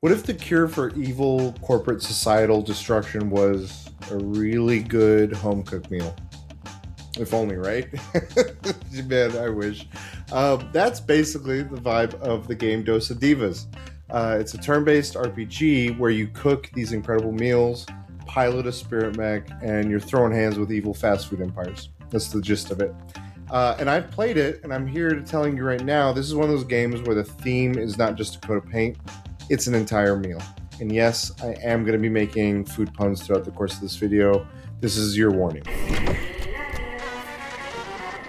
What if the cure for evil corporate societal destruction was a really good home cooked meal? If only, right? Man, I wish. That's basically the vibe of the game Dosa Divas. It's a turn based RPG where you cook these incredible meals, pilot a spirit mech, and you're throwing hands with evil fast food empires. That's the gist of it. And I've played it, and I'm here to telling you right now, this is one of those games where the theme is not just a coat of paint, it's an entire meal. And yes, I am going to be making food puns throughout the course of this video. This is your warning.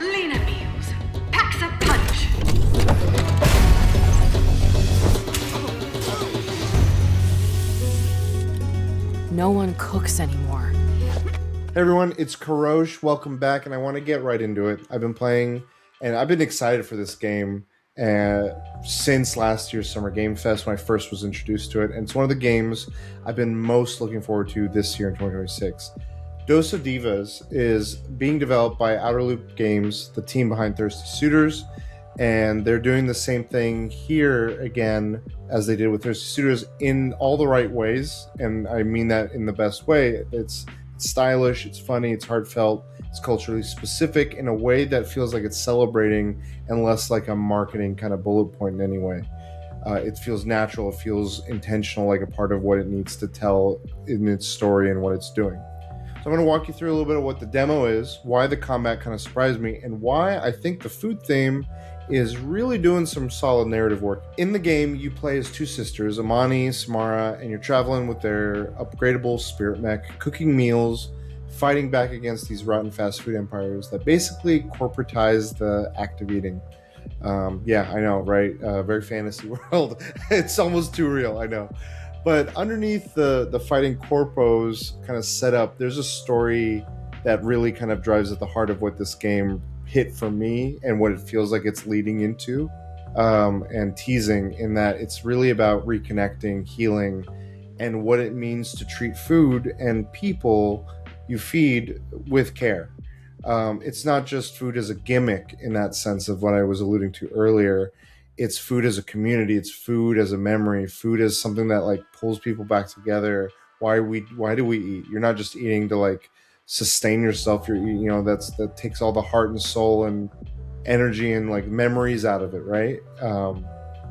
Lena meals. Packs a punch. No one cooks anymore. Hey everyone, it's Karosh. Welcome back, and I want to get right into it. I've been playing, and I've been excited for this game since last year's Summer Game Fest when I first was introduced to it, and it's one of the games I've been most looking forward to this year in 2026. Dosa Divas is being developed by Outerloop Games, the team behind Thirsty Suitors, and they're doing the same thing here again as they did with Thirsty Suitors in all the right ways, and I mean that in the best way. It's stylish, it's funny, it's heartfelt, it's culturally specific in a way that feels like it's celebrating and less like a marketing kind of bullet point in any way. It feels natural, it feels intentional, like a part of what it needs to tell in its story and what it's doing. So I'm going to walk you through a little bit of what the demo is, why the combat kind of surprised me, and why I think the food theme is really doing some solid narrative work. In the game, you play as two sisters, Amani and Samara, and you're traveling with their upgradable spirit mech, cooking meals, fighting back against these rotten fast food empires that basically corporatize the act of eating. Yeah, I know, right? Very fantasy world. It's almost too real, I know. But underneath the fighting corpos kind of setup, there's a story that really kind of drives at the heart of what this game hit for me and what it feels like it's leading into, and teasing, in that it's really about reconnecting, healing, and what it means to treat food and people you feed with care. It's not just food as a gimmick in that sense of what I was alluding to earlier. It's food as a community. It's food as a memory. Food as something that like pulls people back together. Why do we eat? You're not just eating to like sustain yourself. You're eating, that takes all the heart and soul and energy and like memories out of it, right?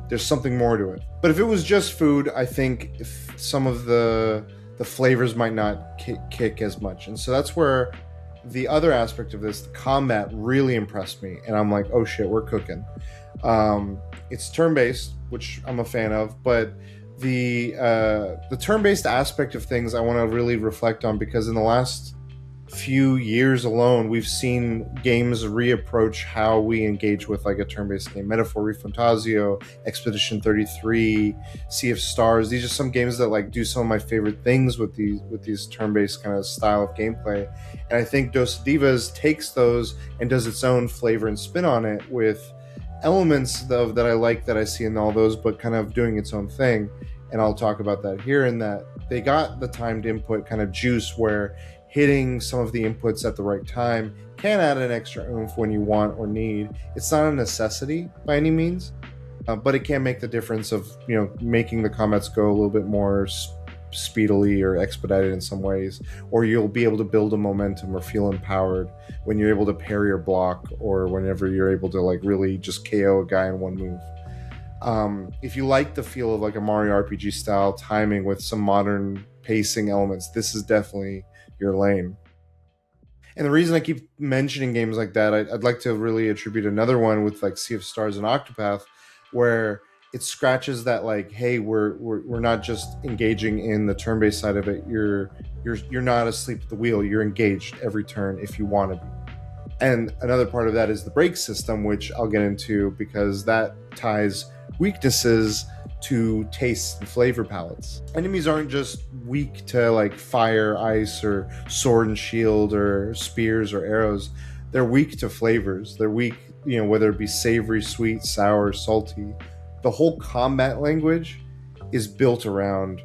There's something more to it. But if it was just food, I think if some of the flavors might not kick as much. And so that's where the other aspect of this, the combat, really impressed me. And I'm like, oh shit, we're cooking. It's turn-based, which I'm a fan of, but the turn-based aspect of things I want to really reflect on, because in the last few years alone, we've seen games reapproach how we engage with like a turn-based game. Metaphor Refantasio, Expedition 33, Sea of Stars. These are some games that like do some of my favorite things with these turn-based kind of style of gameplay. And I think Dosa Divas takes those and does its own flavor and spin on it with elements that I like that I see in all those, but kind of doing its own thing. And I'll talk about that here, in that they got the timed input kind of juice where hitting some of the inputs at the right time can add an extra oomph when you want or need. It's not a necessity by any means, but it can make the difference of making the combats go a little bit more speedily or expedited in some ways, or you'll be able to build a momentum or feel empowered when you're able to parry or block, or whenever you're able to like really just KO a guy in one move. If you like the feel of like a Mario RPG style timing with some modern pacing elements, this is definitely your lane. And the reason I keep mentioning games like that, I'd like to really attribute another one with like Sea of Stars and Octopath, where it scratches that like, hey, we're not just engaging in the turn-based side of it. You're not asleep at the wheel. You're engaged every turn if you want to be. And another part of that is the break system, which I'll get into, because that ties weaknesses to taste and flavor palettes. Enemies aren't just weak to like fire, ice, or sword and shield, or spears or arrows. They're weak to flavors. They're weak, whether it be savory, sweet, sour, salty. The whole combat language is built around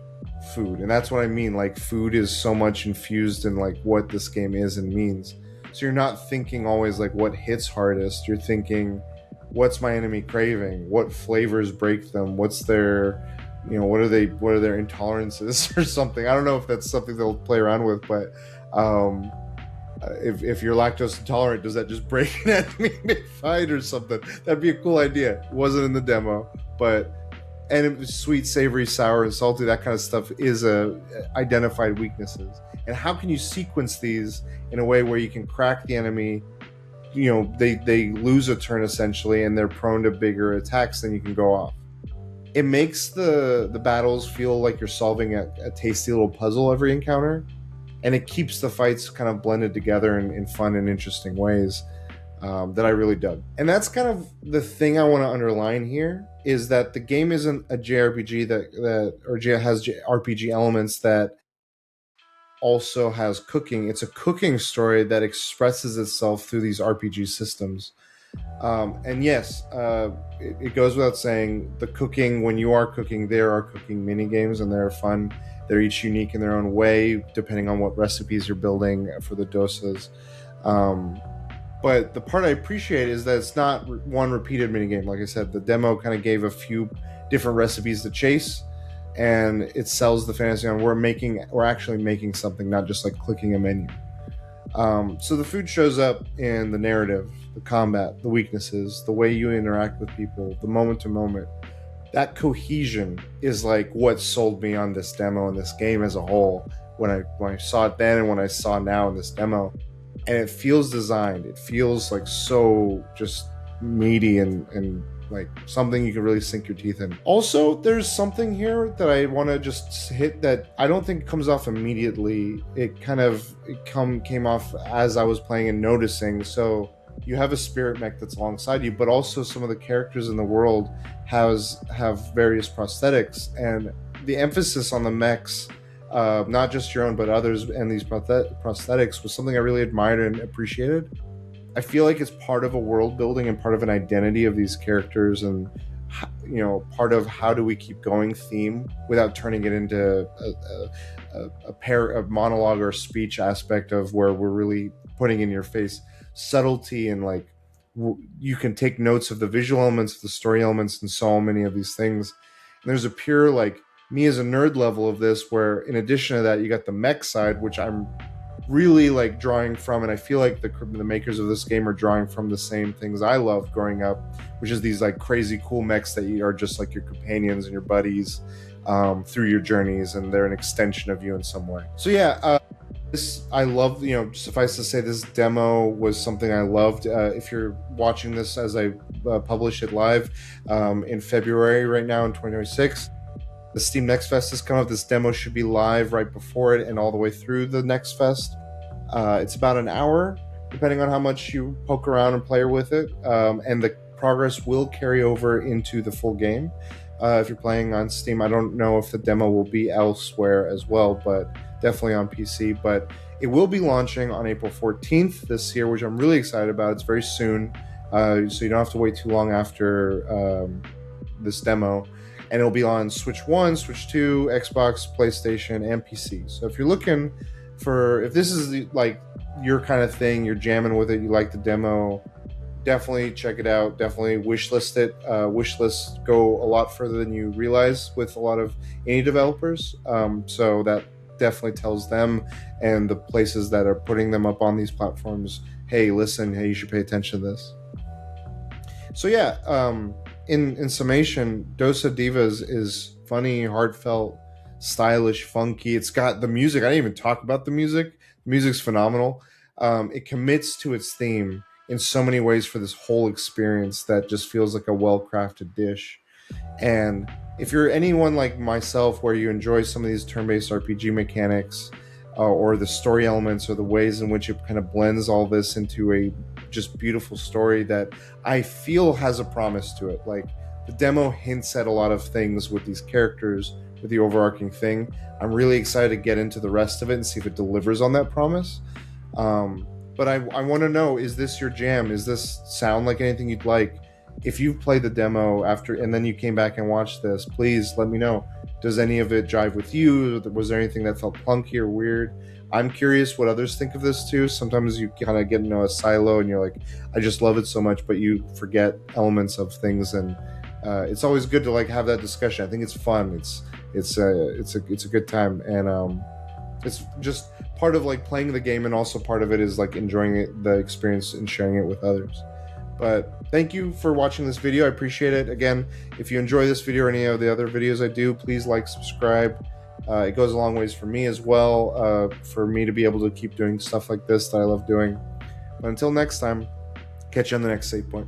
food, and that's what I mean. Like, food is so much infused in like what this game is and means. So you're not thinking always like what hits hardest. You're thinking, what's my enemy craving? What flavors break them? What's their what are their intolerances or something. I don't know if that's something they'll play around with, but if you're lactose intolerant, does that just break an enemy mid-fight or something? That'd be a cool idea. It wasn't in the demo, but and it was sweet, savory, sour, and salty. That kind of stuff is identified weaknesses. And how can you sequence these in a way where you can crack the enemy? They lose a turn essentially, and they're prone to bigger attacks. Then you can go off. It makes the battles feel like you're solving a tasty little puzzle every encounter, and it keeps the fights kind of blended together in fun and interesting ways that I really dug. And that's kind of the thing I want to underline here, is that the game isn't a JRPG that has RPG elements that also has cooking. It's a cooking story that expresses itself through these RPG systems. And yes, it goes without saying, the cooking, when you are cooking, there are cooking mini games, and they're fun. They're each unique in their own way, depending on what recipes you're building for the dosas. But the part I appreciate is that it's not one repeated minigame. Like I said, the demo kind of gave a few different recipes to chase, and it sells the fantasy on we're actually making something, not just like clicking a menu. So the food shows up in the narrative, the combat, the weaknesses, the way you interact with people, the moment to moment. That cohesion is like what sold me on this demo and this game as a whole when I saw it then and when I saw now in this demo. And it feels designed. It feels like so just meaty and like something you can really sink your teeth in. Also, there's something here that I want to just hit that I don't think comes off immediately. It came off as I was playing and noticing. So you have a spirit-mech that's alongside you, but also some of the characters in the world have various prosthetics, and the emphasis on the mechs, not just your own but others, and these prosthetics was something I really admired and appreciated. I feel like it's part of a world building and part of an identity of these characters, and part of how do we keep going theme without turning it into a monologue or speech aspect of where we're really putting in your face subtlety, and like you can take notes of the visual elements, the story elements, and so many of these things. And there's a pure like me as a nerd level of this, where in addition to that you got the mech side, which I'm really like drawing from, and I feel like the makers of this game are drawing from the same things I loved growing up, which is these like crazy cool mechs that are just like your companions and your buddies through your journeys, and they're an extension of you in some way. So yeah, I love, suffice to say, this demo was something I loved. If you're watching this as I publish it live in February right now in 2026, the Steam Next Fest is coming up. This demo should be live right before it and all the way through the Next Fest. It's about an hour, depending on how much you poke around and play with it. And the progress will carry over into the full game. If you're playing on Steam, I don't know if the demo will be elsewhere as well, but definitely on PC. But it will be launching on April 14th this year, which I'm really excited about. It's very soon, so you don't have to wait too long after this demo. And it'll be on Switch 1, Switch 2, Xbox, PlayStation, and PC. So if you're looking if this is like your kind of thing, you're jamming with it, you like the demo, definitely check it out. Definitely wishlist it. Wishlists go a lot further than you realize with a lot of indie developers. So that definitely tells them and the places that are putting them up on these platforms, hey, listen, hey, you should pay attention to this. So yeah, in summation, Dosa Divas is funny, heartfelt, stylish, funky. It's got the music. I didn't even talk about the music. The music's phenomenal. It commits to its theme in so many ways for this whole experience that just feels like a well-crafted dish. And if you're anyone like myself where you enjoy some of these turn-based RPG mechanics or the story elements or the ways in which it kind of blends all this into a just beautiful story that I feel has a promise to it. Like the demo hints at a lot of things with these characters, with the overarching thing. I'm really excited to get into the rest of it and see if it delivers on that promise. But I want to know, is this your jam? Is this sound like anything you'd like? If you've played the demo after and then you came back and watched this, please let me know. Does any of it jive with you? Was there anything that felt clunky or weird? I'm curious what others think of this too. Sometimes you kind of get into a silo and you're like, I just love it so much, but you forget elements of things, and it's always good to like have that discussion. I think it's fun. It's a good time, and it's just part of like playing the game, and also part of it is like enjoying it, the experience, and sharing it with others. But thank you for watching this video. I appreciate it. Again, if you enjoy this video or any of the other videos I do, please like, subscribe. It goes a long ways for me as well, for me to be able to keep doing stuff like this that I love doing. But until next time, catch you on the next save point.